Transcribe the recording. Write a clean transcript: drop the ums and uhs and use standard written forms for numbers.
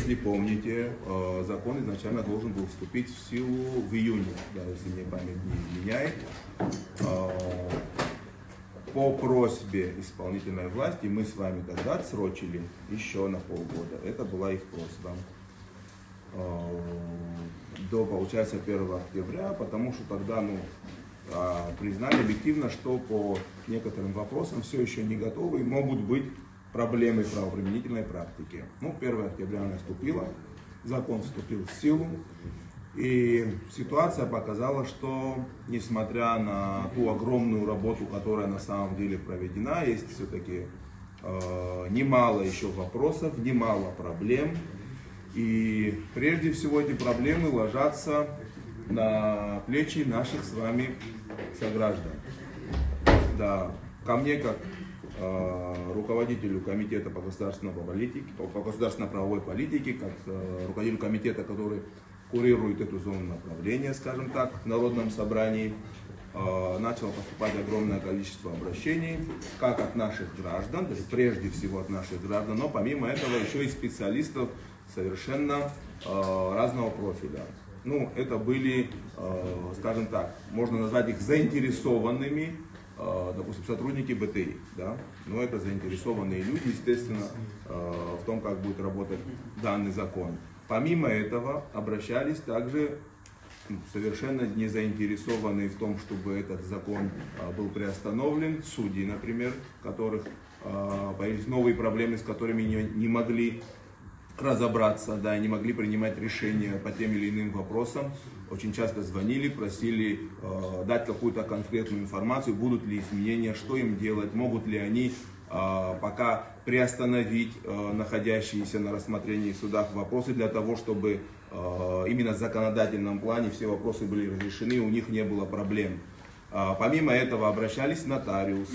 если помните, закон изначально должен был вступить в силу в июне, да, если мне память не изменяет. По просьбе исполнительной власти мы с вами тогда отсрочили еще на полгода. Это была их просьба. До, получается, 1 октября, потому что тогда признали объективно, что по некоторым вопросам все еще не готовы и могут быть проблемы правоприменительной практики. 1 октября наступило, закон вступил в силу, и ситуация показала, что несмотря на ту огромную работу, которая на самом деле проведена, есть все-таки немало еще вопросов, немало проблем. И прежде всего эти проблемы ложатся на плечи наших с вами сограждан. Да, ко мне как руководителю комитета по государственно-правовой политике, как руководителю комитета, который курирует эту зону направления, скажем так, в Народном собрании, начало поступать огромное количество обращений, как от наших граждан, то есть прежде всего от наших граждан, но помимо этого еще и специалистов совершенно разного профиля. Это были, скажем так, можно назвать их заинтересованными, допустим, сотрудники БТИ, да? Но это заинтересованные люди, естественно, в том, как будет работать данный закон. Помимо этого обращались также совершенно не заинтересованные в том, чтобы этот закон был приостановлен, судьи, например, которых появились новые проблемы, с которыми не могли разобраться, да, не могли принимать решения по тем или иным вопросам. Очень часто звонили, просили дать какую-то конкретную информацию, будут ли изменения, что им делать, могут ли они пока приостановить находящиеся на рассмотрении в судах вопросы для того, чтобы именно в законодательном плане все вопросы были разрешены, у них не было проблем. Помимо этого обращались нотариусы.